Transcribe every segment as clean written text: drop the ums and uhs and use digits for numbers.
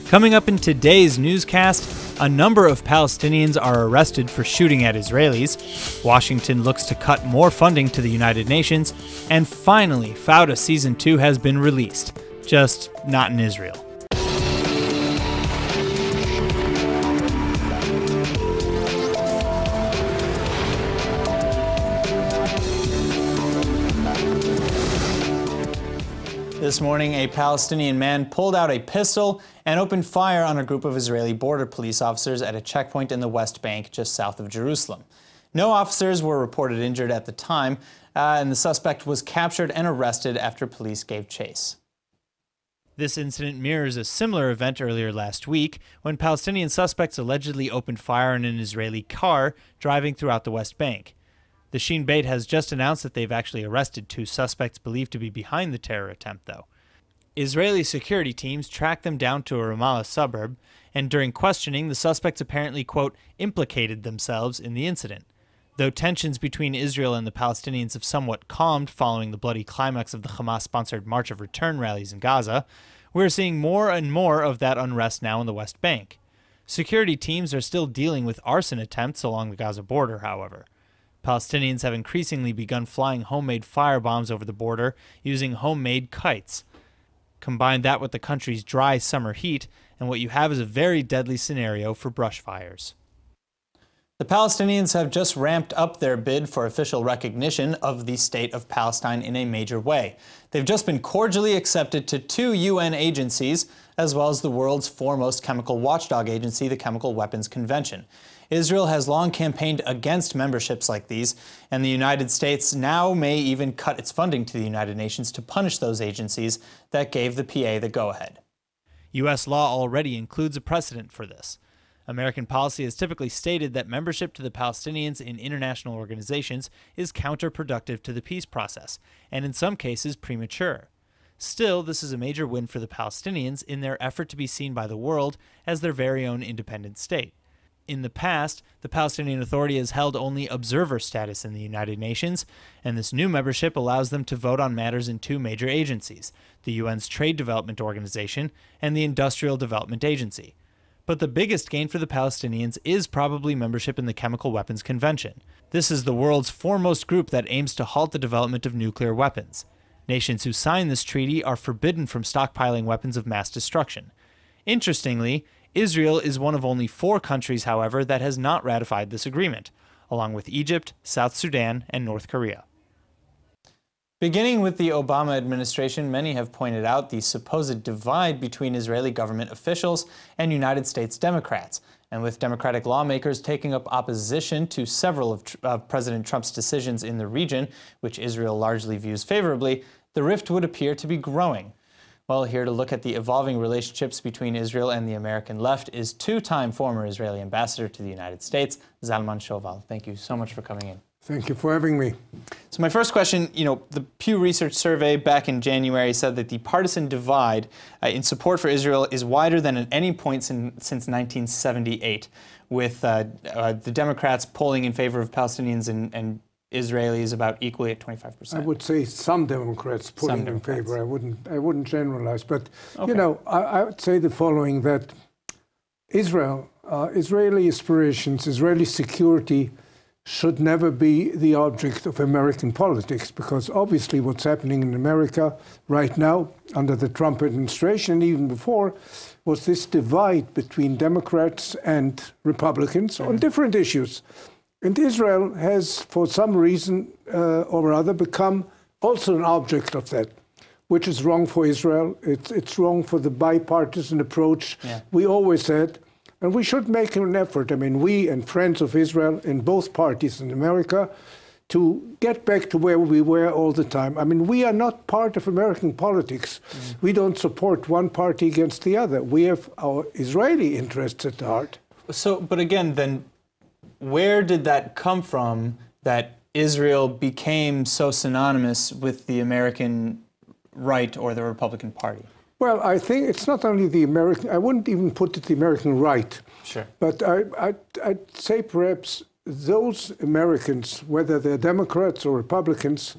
Coming up in today's newscast, a number of Palestinians are arrested for shooting at Israelis, Washington looks to cut more funding to the United Nations, and finally, Fauda Season 2 has been released, just not in Israel. This morning, a Palestinian man pulled out a pistol and opened fire on a group of Israeli border police officers at a checkpoint in the West Bank just south of Jerusalem. No officers were reported injured at the time, and the suspect was captured and arrested after police gave chase. This incident mirrors a similar event earlier last week when Palestinian suspects allegedly opened fire on an Israeli car driving throughout the West Bank. The Shin Bet has just announced that they've actually arrested 2 suspects believed to be behind the terror attempt, though. Israeli security teams tracked them down to a Ramallah suburb, and during questioning, the suspects apparently, quote, implicated themselves in the incident. Though tensions between Israel and the Palestinians have somewhat calmed following the bloody climax of the Hamas-sponsored March of Return rallies in Gaza, we're seeing more and more of that unrest now in the West Bank. Security teams are still dealing with arson attempts along the Gaza border, however. Palestinians have increasingly begun flying homemade firebombs over the border using homemade kites. Combine that with the country's dry summer heat, and what you have is a very deadly scenario for brush fires. The Palestinians have just ramped up their bid for official recognition of the state of Palestine in a major way. They've just been cordially accepted to 2 UN agencies, as well as the world's foremost chemical watchdog agency, the Chemical Weapons Convention. Israel has long campaigned against memberships like these, and the United States now may even cut its funding to the United Nations to punish those agencies that gave the PA the go-ahead. U.S. law already includes a precedent for this. American policy has typically stated that membership to the Palestinians in international organizations is counterproductive to the peace process, and in some cases premature. Still, this is a major win for the Palestinians in their effort to be seen by the world as their very own independent state. In the past, the Palestinian Authority has held only observer status in the United Nations, and this new membership allows them to vote on matters in 2 major agencies, the UN's Trade Development Organization and the Industrial Development Agency. But the biggest gain for the Palestinians is probably membership in the Chemical Weapons Convention. This is the world's foremost group that aims to halt the development of nuclear weapons. Nations who sign this treaty are forbidden from stockpiling weapons of mass destruction. Interestingly, Israel is one of only 4 countries, however, that has not ratified this agreement, along with Egypt, South Sudan, and North Korea. Beginning with the Obama administration, many have pointed out the supposed divide between Israeli government officials and United States Democrats. And with Democratic lawmakers taking up opposition to several of President Trump's decisions in the region, which Israel largely views favorably, the rift would appear to be growing. Well, here to look at the evolving relationships between Israel and the American left is 2-time former Israeli ambassador to the United States, Zalman Shoval. Thank you so much for coming in. Thank you for having me. So my first question, the Pew Research survey back in January said that the partisan divide in support for Israel is wider than at any point since 1978, with the Democrats polling in favor of Palestinians and Israelis about equally at 25%. I would say some Democrats pulling in favor. I wouldn't generalize, but okay. I would say the following: that Israeli aspirations, Israeli security should never be the object of American politics, because obviously what's happening in America right now under the Trump administration, and even before, was this divide between Democrats and Republicans on different issues. And Israel has, for some reason or other, become also an object of that, which is wrong for Israel. It's wrong for the bipartisan approach we always had. And we should make an effort, we and friends of Israel in both parties in America, to get back to where we were all the time. We are not part of American politics. We don't support one party against the other. We have our Israeli interests at heart. So, but again, then, where did that come from that Israel became so synonymous with the American right or the Republican Party? Well, I think it's not only the American, I wouldn't even put it the American right. Sure. But I'd say perhaps those Americans, whether they're Democrats or Republicans,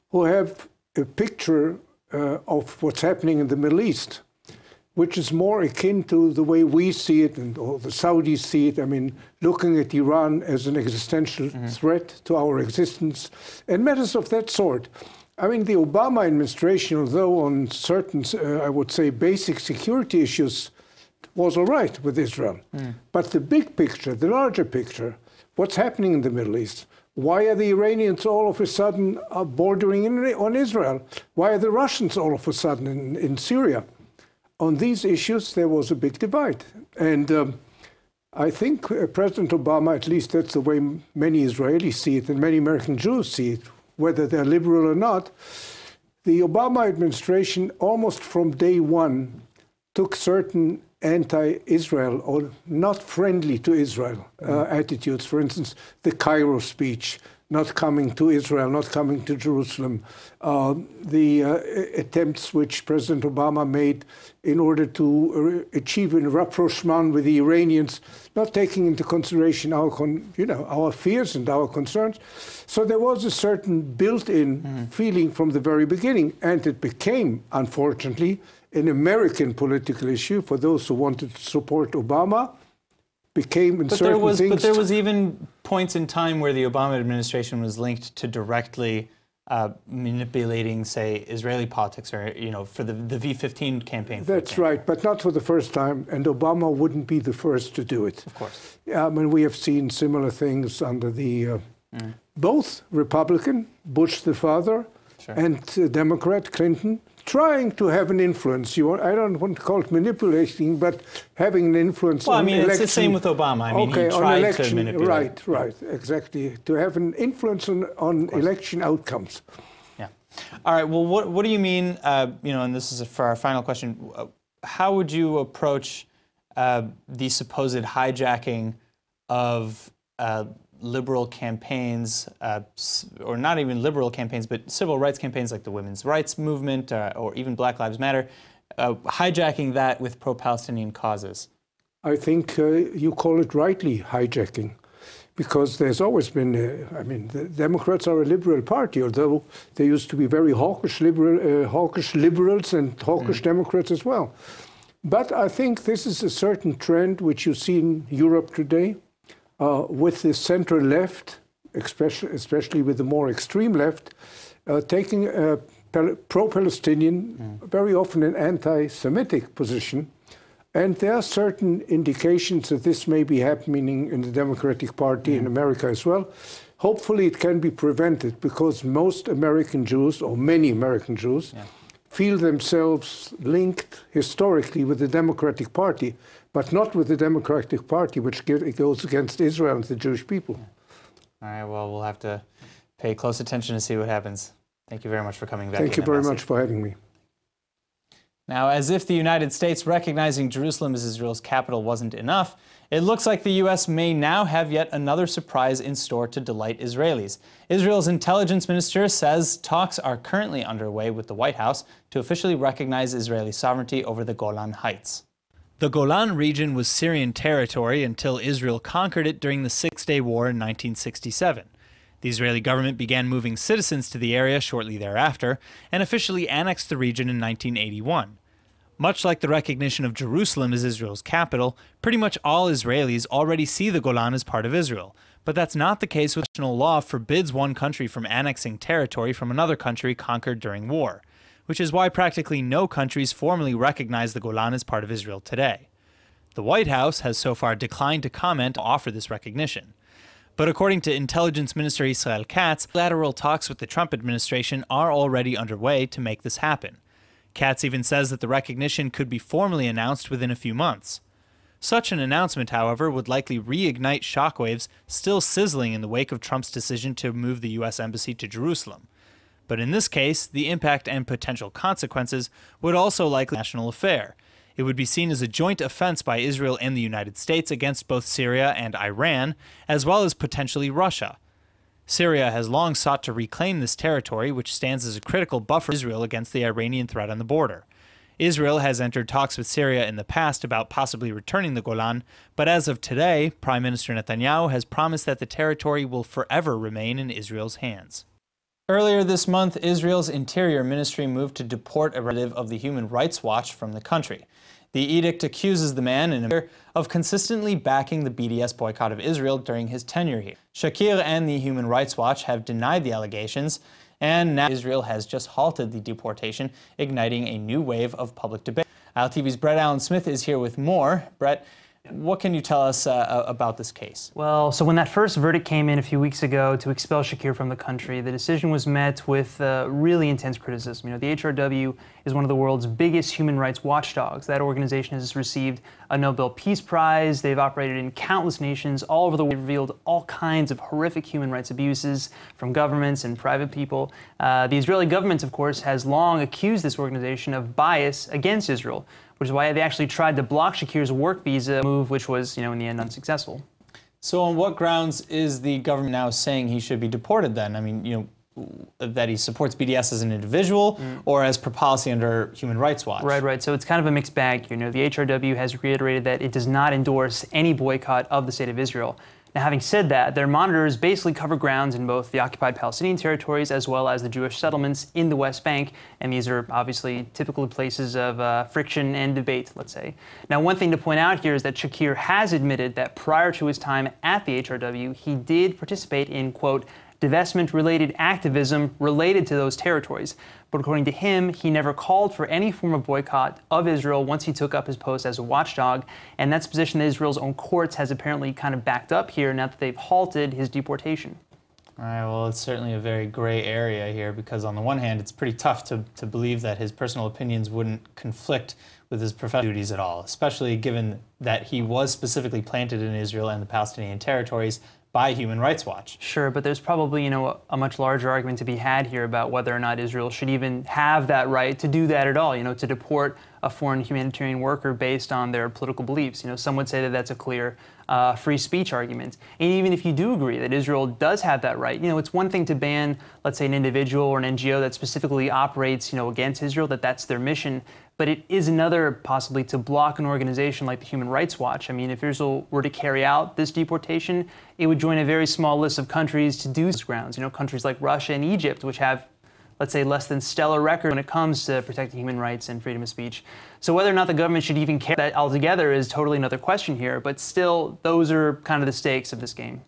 who have a picture of what's happening in the Middle East which is more akin to the way we see it and or the Saudis see it. I mean, looking at Iran as an existential threat to our existence and matters of that sort. I mean, the Obama administration, although on certain, I would say, basic security issues, was all right with Israel. But the big picture, the larger picture, what's happening in the Middle East? Why are the Iranians all of a sudden bordering on Israel? Why are the Russians all of a sudden in Syria? On these issues, there was a big divide. And I think President Obama, at least that's the way many Israelis see it and many American Jews see it, whether they're liberal or not, the Obama administration, almost from day one, took certain anti-Israel or not friendly to Israel attitudes. For instance, the Cairo speech, not coming to Israel, not coming to Jerusalem, the attempts which President Obama made in order to achieve a rapprochement with the Iranians, not taking into consideration our fears and our concerns. So there was a certain built-in feeling from the very beginning, and it became, unfortunately, an American political issue for those who wanted to support Obama. Became But there was even points in time where the Obama administration was linked to directly manipulating, say, Israeli politics, or for the V-15 campaign. That's right, but not for the first time, and Obama wouldn't be the first to do it. Of course. I mean, we have seen similar things under the both Republican, Bush the father, and Democrat Clinton, trying to have an influence. I don't want to call it manipulating, but having an influence on election. Well, it's the same with Obama. I mean, he tried to manipulate. Right, exactly. To have an influence on election outcomes. Yeah. All right, well, what do you mean, and this is for our final question, how would you approach the supposed hijacking of liberal campaigns, or not even liberal campaigns, but civil rights campaigns like the women's rights movement or even Black Lives Matter, hijacking that with pro-Palestinian causes? I think you call it rightly hijacking, because there's always been, the Democrats are a liberal party, although they used to be very hawkish liberals and hawkish Democrats as well. But I think this is a certain trend which you see in Europe today, with the center left, especially with the more extreme left, taking a pro-Palestinian, very often an anti-Semitic position. And there are certain indications that this may be happening in the Democratic Party in America as well. Hopefully it can be prevented, because most American Jews, or many American Jews, feel themselves linked historically with the Democratic Party, but not with the Democratic Party, which goes against Israel and the Jewish people. All right, well, we'll have to pay close attention to see what happens. Thank you very much for coming back. Thank you very much for having me. Now, as if the United States recognizing Jerusalem as Israel's capital wasn't enough, it looks like the U.S. may now have yet another surprise in store to delight Israelis. Israel's intelligence minister says talks are currently underway with the White House to officially recognize Israeli sovereignty over the Golan Heights. The Golan region was Syrian territory until Israel conquered it during the Six-Day War in 1967. The Israeli government began moving citizens to the area shortly thereafter and officially annexed the region in 1981. Much like the recognition of Jerusalem as Israel's capital, pretty much all Israelis already see the Golan as part of Israel. But that's not the case with international law forbids one country from annexing territory from another country conquered during war, which is why practically no countries formally recognize the Golan as part of Israel today. The White House has so far declined to comment or offer this recognition. But according to Intelligence Minister Israel Katz, bilateral talks with the Trump administration are already underway to make this happen. Katz even says that the recognition could be formally announced within a few months. Such an announcement, however, would likely reignite shockwaves still sizzling in the wake of Trump's decision to move the U.S. Embassy to Jerusalem. But in this case, the impact and potential consequences would also likely be a national affair. It would be seen as a joint offense by Israel and the United States against both Syria and Iran, as well as potentially Russia. Syria has long sought to reclaim this territory, which stands as a critical buffer for Israel against the Iranian threat on the border. Israel has entered talks with Syria in the past about possibly returning the Golan, but as of today, Prime Minister Netanyahu has promised that the territory will forever remain in Israel's hands. Earlier this month, Israel's Interior Ministry moved to deport a relative of the Human Rights Watch from the country. The edict accuses the man of consistently backing the BDS boycott of Israel during his tenure here. Shakir and the Human Rights Watch have denied the allegations, and now Israel has just halted the deportation, igniting a new wave of public debate. ILTV's Brett Allen Smith is here with more. Brett, what can you tell us about this case? Well, so when that first verdict came in a few weeks ago to expel Shakir from the country, the decision was met with really intense criticism. You know, the HRW is one of the world's biggest human rights watchdogs. That organization has received a Nobel Peace Prize. They've operated in countless nations all over the world, revealed all kinds of horrific human rights abuses from governments and private people. The Israeli government, of course, has long accused this organization of bias against Israel, which is why they actually tried to block Shakir's work visa move, which was, in the end unsuccessful. So on what grounds is the government now saying he should be deported then? I mean, that he supports BDS as an individual or as per policy under Human Rights Watch? Right. So it's kind of a mixed bag here. The HRW has reiterated that it does not endorse any boycott of the State of Israel. Now, having said that, their monitors basically cover grounds in both the occupied Palestinian territories as well as the Jewish settlements in the West Bank, and these are obviously typical places of friction and debate, let's say. Now, one thing to point out here is that Shakir has admitted that prior to his time at the HRW, he did participate in, quote, divestment-related activism related to those territories. But according to him, he never called for any form of boycott of Israel once he took up his post as a watchdog, and that's a position that Israel's own courts has apparently kind of backed up here now that they've halted his deportation. All right, well, it's certainly a very gray area here because on the one hand, it's pretty tough to believe that his personal opinions wouldn't conflict with his professional duties at all, especially given that he was specifically planted in Israel and the Palestinian territories by Human Rights Watch. Sure, but there's probably, a much larger argument to be had here about whether or not Israel should even have that right to do that at all, to deport a foreign humanitarian worker based on their political beliefs. Some would say that that's a clear free speech argument. And even if you do agree that Israel does have that right, it's one thing to ban, let's say, an individual or an NGO that specifically operates, against Israel, that's their mission. But it is another, possibly, to block an organization like the Human Rights Watch. I mean, if Israel were to carry out this deportation, it would join a very small list of countries to do this grounds. Countries like Russia and Egypt, which have, let's say, less than stellar record when it comes to protecting human rights and freedom of speech. So whether or not the government should even care that altogether is totally another question here. But still, those are kind of the stakes of this game.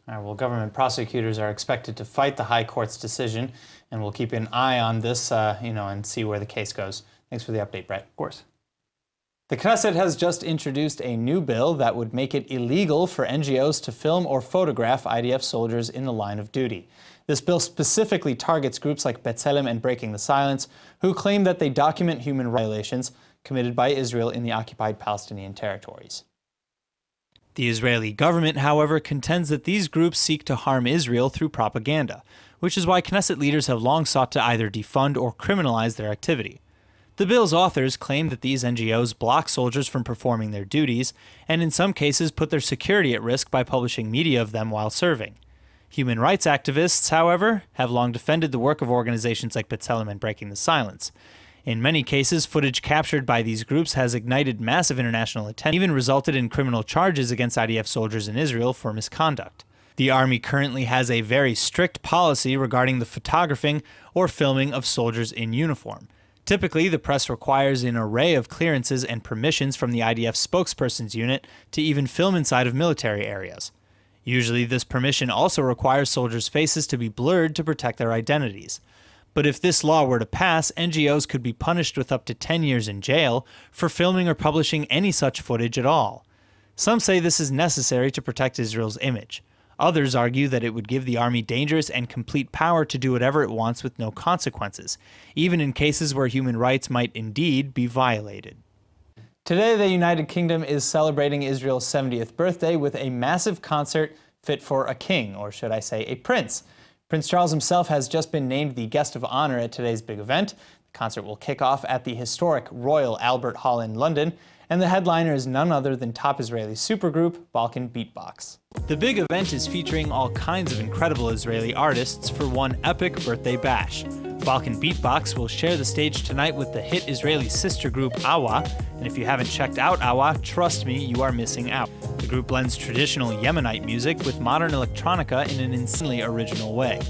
All right, well, government prosecutors are expected to fight the High Court's decision, and we'll keep an eye on this, and see where the case goes. Thanks for the update, Brett. Of course. The Knesset has just introduced a new bill that would make it illegal for NGOs to film or photograph IDF soldiers in the line of duty. This bill specifically targets groups like B'Tselem and Breaking the Silence, who claim that they document human rights violations committed by Israel in the occupied Palestinian territories. The Israeli government, however, contends that these groups seek to harm Israel through propaganda, which is why Knesset leaders have long sought to either defund or criminalize their activity. The bill's authors claim that these NGOs block soldiers from performing their duties, and in some cases put their security at risk by publishing media of them while serving. Human rights activists, however, have long defended the work of organizations like B'Tselem and Breaking the Silence. In many cases, footage captured by these groups has ignited massive international attention, even resulted in criminal charges against IDF soldiers in Israel for misconduct. The Army currently has a very strict policy regarding the photographing or filming of soldiers in uniform. Typically, the press requires an array of clearances and permissions from the IDF spokesperson's unit to even film inside of military areas. Usually, this permission also requires soldiers' faces to be blurred to protect their identities. But if this law were to pass, NGOs could be punished with up to 10 years in jail for filming or publishing any such footage at all. Some say this is necessary to protect Israel's image. Others argue that it would give the army dangerous and complete power to do whatever it wants with no consequences, even in cases where human rights might indeed be violated. Today, the United Kingdom is celebrating Israel's 70th birthday with a massive concert fit for a king, or should I say a prince. Prince Charles himself has just been named the guest of honor at today's big event. The concert will kick off at the historic Royal Albert Hall in London, and the headliner is none other than top Israeli supergroup Balkan Beatbox. The big event is featuring all kinds of incredible Israeli artists for one epic birthday bash. Balkan Beatbox will share the stage tonight with the hit Israeli sister group Awa, and if you haven't checked out Awa, trust me, you are missing out. The group blends traditional Yemenite music with modern electronica in an insanely original way.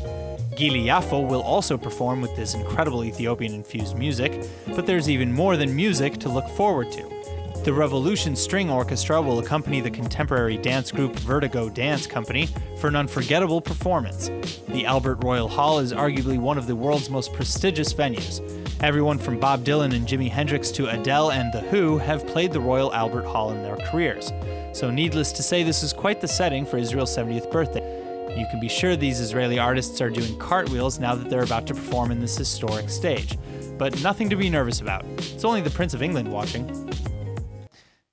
Gili Yafo will also perform with this incredible Ethiopian-infused music, but there's even more than music to look forward to. The Revolution String Orchestra will accompany the contemporary dance group Vertigo Dance Company for an unforgettable performance. The Albert Royal Hall is arguably one of the world's most prestigious venues. Everyone from Bob Dylan and Jimi Hendrix to Adele and The Who have played the Royal Albert Hall in their careers. So needless to say, this is quite the setting for Israel's 70th birthday. You can be sure these Israeli artists are doing cartwheels now that they're about to perform in this historic stage. But nothing to be nervous about. It's only the Prince of England watching.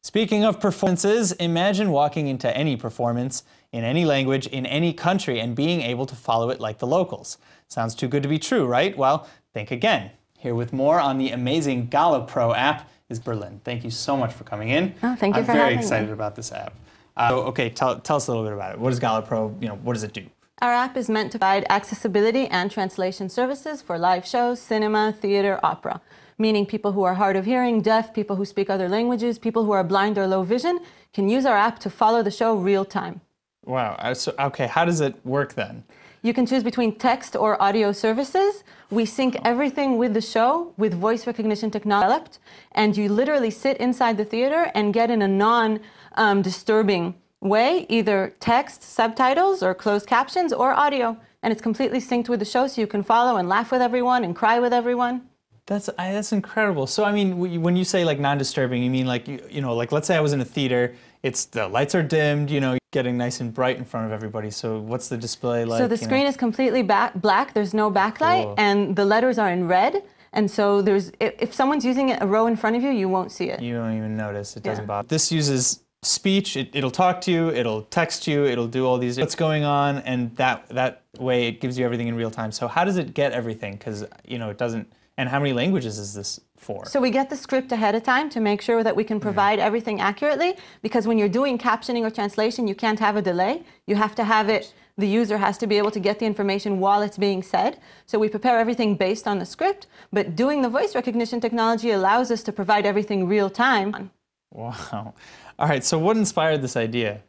Speaking of performances, imagine walking into any performance, in any language, in any country, and being able to follow it like the locals. Sounds too good to be true, right? Well, think again. Here with more on the amazing galloppro app is Berlin. Thank you so much for coming in. Oh, thank you for having me. I'm very excited about this app. Okay, tell us a little bit about it. What is galloppro? What does it do? Our app is meant to provide accessibility and translation services for live shows, cinema, theater, opera. Meaning people who are hard of hearing, deaf, people who speak other languages, people who are blind or low vision can use our app to follow the show real time. Wow. Okay, how does it work then? You can choose between text or audio services. We sync everything with the show with voice recognition technology, and you literally sit inside the theater and get in a non-disturbing way, either text, subtitles, or closed captions, or audio. And it's completely synced with the show so you can follow and laugh with everyone and cry with everyone. That's incredible. So I mean, when you say like non-disturbing, you mean like like let's say I was in a theater, the lights are dimmed, getting nice and bright in front of everybody. So what's the display like? So the screen is completely black. There's no backlight, cool. And the letters are in red. And so if someone's using a row in front of you, you won't see it. You don't even notice. It doesn't bother. This uses speech. It'll talk to you. It'll text you. It'll do all these. What's going on, and that way it gives you everything in real time. So how does it get everything? Because it doesn't. And how many languages is this for? So we get the script ahead of time to make sure that we can provide everything accurately, because when you're doing captioning or translation, you can't have a delay. You have to have it, the user has to be able to get the information while it's being said. So we prepare everything based on the script, but doing the voice recognition technology allows us to provide everything real time. Wow. All right, so what inspired this idea?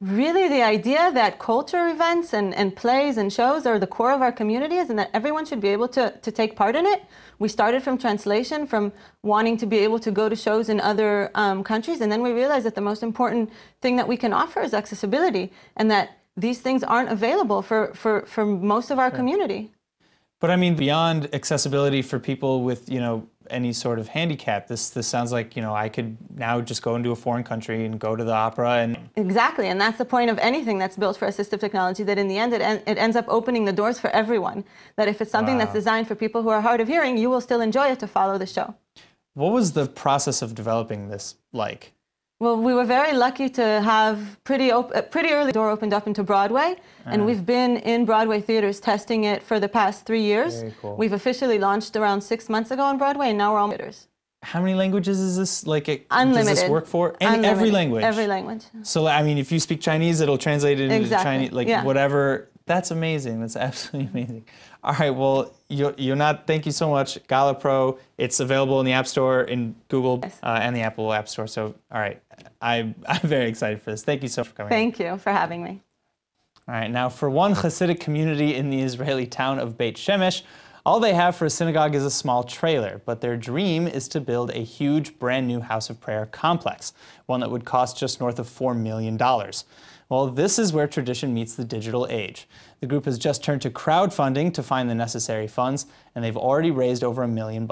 Really, the idea that culture events and plays and shows are the core of our communities and that everyone should be able to take part in it. We started from translation, from wanting to be able to go to shows in other countries, and then we realized that the most important thing that we can offer is accessibility, and that these things aren't available for most of our community. But I mean, beyond accessibility for people with, any sort of handicap, this sounds like, I could now just go into a foreign country and go to the opera and... Exactly, and that's the point of anything that's built for assistive technology, that in the end it ends up opening the doors for everyone. That if it's something that's designed for people who are hard of hearing, you will still enjoy it to follow the show. What was the process of developing this like? Well, we were very lucky to have pretty early door opened up into Broadway, and we've been in Broadway theaters testing it for the past 3 years. Very cool. We've officially launched around 6 months ago on Broadway, and now we're on theaters. How many languages is this? Unlimited. Does this work for? Unlimited. Every language? Every language. So, I mean, if you speak Chinese, it'll translate it into Exactly. Chinese, whatever. That's amazing. That's absolutely amazing. All right, well, thank you so much. galloppro, it's available in the App Store, in Google, and the Apple App Store. So, all right, I'm very excited for this. Thank you so much for coming. Thank you for having me. All right, now for one Hasidic community in the Israeli town of Beit Shemesh, all they have for a synagogue is a small trailer, but their dream is to build a huge, brand new house of prayer complex, one that would cost just north of $4 million. Well, this is where tradition meets the digital age. The group has just turned to crowdfunding to find the necessary funds, and they've already raised over $1 million.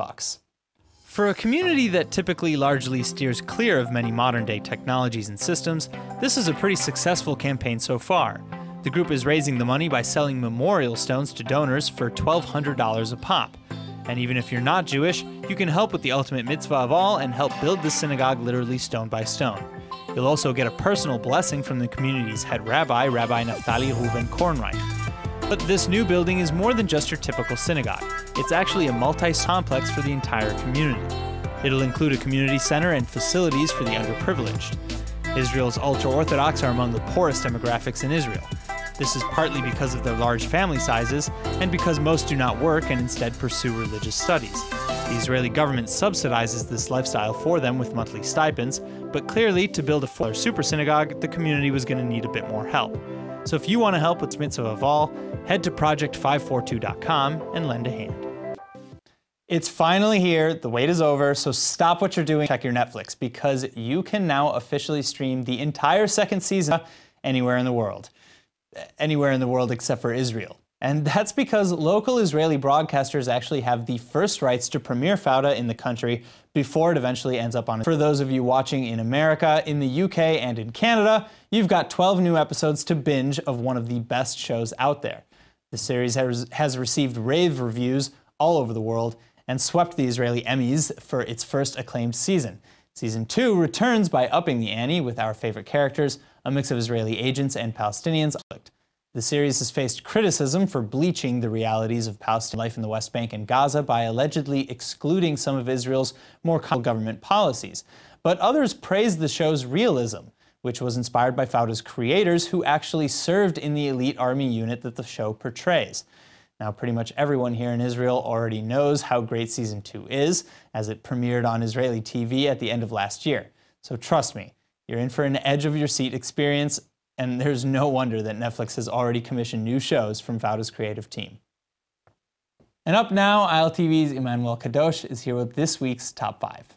For a community that typically largely steers clear of many modern-day technologies and systems, this is a pretty successful campaign so far. The group is raising the money by selling memorial stones to donors for $1,200 a pop. And even if you're not Jewish, you can help with the ultimate mitzvah of all and help build the synagogue literally stone by stone. You'll also get a personal blessing from the community's head rabbi, Rabbi Naftali Reuven Kornreich. But this new building is more than just your typical synagogue. It's actually a multi-complex for the entire community. It'll include a community center and facilities for the underprivileged. Israel's ultra-Orthodox are among the poorest demographics in Israel. This is partly because of their large family sizes and because most do not work and instead pursue religious studies. The Israeli government subsidizes this lifestyle for them with monthly stipends, but clearly, to build a fuller super synagogue, the community was going to need a bit more help. So if you want to help with mitzvah of all, head to project542.com and lend a hand. It's finally here, the wait is over, so stop what you're doing, check your Netflix, because you can now officially stream the entire second season anywhere in the world. Anywhere in the world except for Israel. And that's because local Israeli broadcasters actually have the first rights to premiere Fauda in the country before it eventually ends up on. For those of you watching in America, in the UK, and in Canada, you've got 12 new episodes to binge of one of the best shows out there. The series has received rave reviews all over the world and swept the Israeli Emmys for its first acclaimed season. Season 2 returns by upping the ante with our favorite characters, a mix of Israeli agents and Palestinians. The series has faced criticism for bleaching the realities of Palestinian life in the West Bank and Gaza by allegedly excluding some of Israel's more government policies. But others praised the show's realism, which was inspired by Fauda's creators who actually served in the elite army unit that the show portrays. Now, pretty much everyone here in Israel already knows how great Season 2 is, as it premiered on Israeli TV at the end of last year. So trust me, you're in for an edge-of-your-seat experience, and there's no wonder that Netflix has already commissioned new shows from Fauda's creative team. And up now, ILTV's Emmanuel Kadosh is here with this week's Top 5.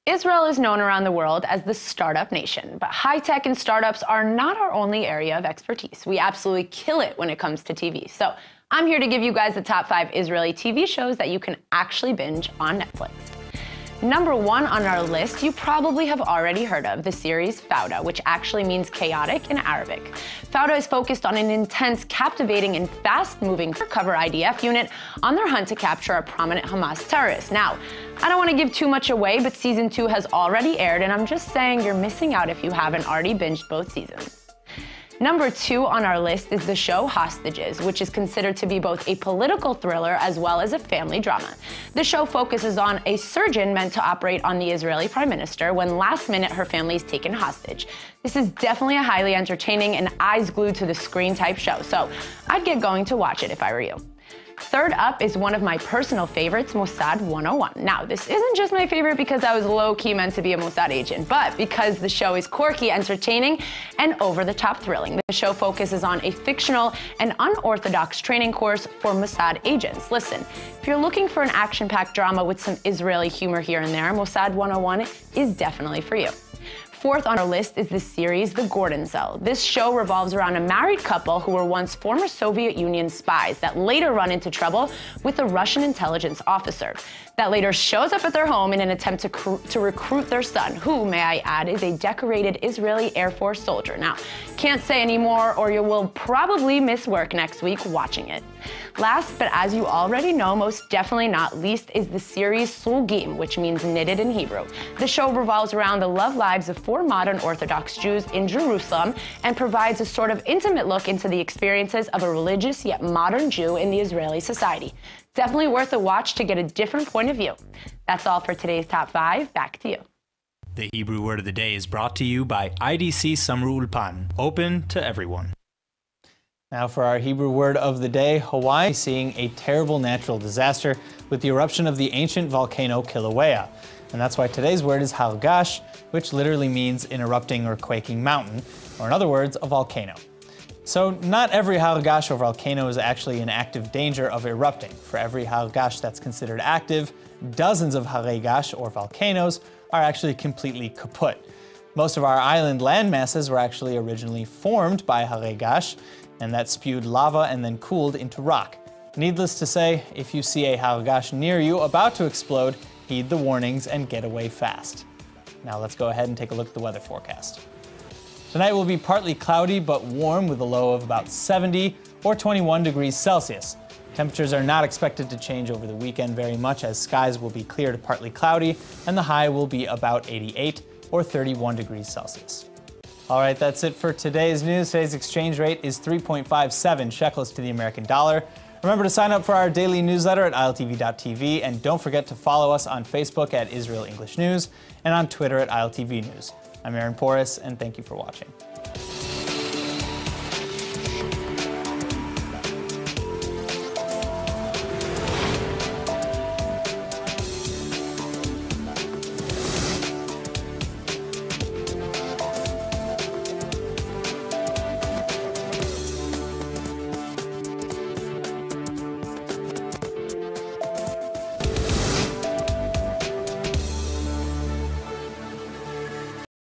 Israel is known around the world as the startup nation, but high-tech and startups are not our only area of expertise. We absolutely kill it when it comes to TV. So I'm here to give you guys the top 5 Israeli TV shows that you can actually binge on Netflix. Number 1 on our list, you probably have already heard of the series Fauda, which actually means chaotic in Arabic. Fauda is focused on an intense, captivating, and fast-moving undercover IDF unit on their hunt to capture a prominent Hamas terrorist. Now, I don't want to give too much away, but Season 2 has already aired, and I'm just saying you're missing out if you haven't already binged both seasons. Number 2 on our list is the show Hostages, which is considered to be both a political thriller as well as a family drama. The show focuses on a surgeon meant to operate on the Israeli prime minister when last minute her family is taken hostage. This is definitely a highly entertaining and eyes glued to the screen type show, so I'd get going to watch it if I were you. Third up is one of my personal favorites, Mossad 101. Now, this isn't just my favorite because I was low-key meant to be a Mossad agent, but because the show is quirky, entertaining, and over-the-top thrilling. The show focuses on a fictional and unorthodox training course for Mossad agents. Listen, if you're looking for an action-packed drama with some Israeli humor here and there, Mossad 101 is definitely for you. Fourth on our list is the series The Gordon Cell. This show revolves around a married couple who were once former Soviet Union spies that later run into trouble with a Russian intelligence officer that later shows up at their home in an attempt to recruit their son, who, may I add, is a decorated Israeli Air Force soldier. Now, can't say any more or you will probably miss work next week watching it. Last, but as you already know, most definitely not least, is the series Sulgim, which means knitted in Hebrew. The show revolves around the love lives of 4 modern Orthodox Jews in Jerusalem and provides a sort of intimate look into the experiences of a religious yet modern Jew in the Israeli society. Definitely worth a watch to get a different point of view. That's all for today's Top 5. Back to you. The Hebrew word of the day is brought to you by IDC Samru Ulpan, open to everyone. Now for our Hebrew word of the day, Hawaii is seeing a terrible natural disaster with the eruption of the ancient volcano Kilauea. And that's why today's word is hargash, which literally means an erupting or quaking mountain, or in other words, a volcano. So not every hargash or volcano is actually in active danger of erupting. For every hargash that's considered active, dozens of haregash or volcanoes are actually completely kaput. Most of our island land masses were actually originally formed by haregash, and that spewed lava and then cooled into rock. Needless to say, if you see a hargash near you about to explode, heed the warnings and get away fast. Now let's go ahead and take a look at the weather forecast. Tonight will be partly cloudy but warm with a low of about 70 or 21 degrees Celsius. Temperatures are not expected to change over the weekend very much, as skies will be clear to partly cloudy and the high will be about 88 or 31 degrees Celsius. All right, that's it for today's news. Today's exchange rate is 3.57 shekels to the American dollar. Remember to sign up for our daily newsletter at iltv.tv, and don't forget to follow us on Facebook at Israel English News and on Twitter at ILTV News. I'm Aaron Porras, and thank you for watching.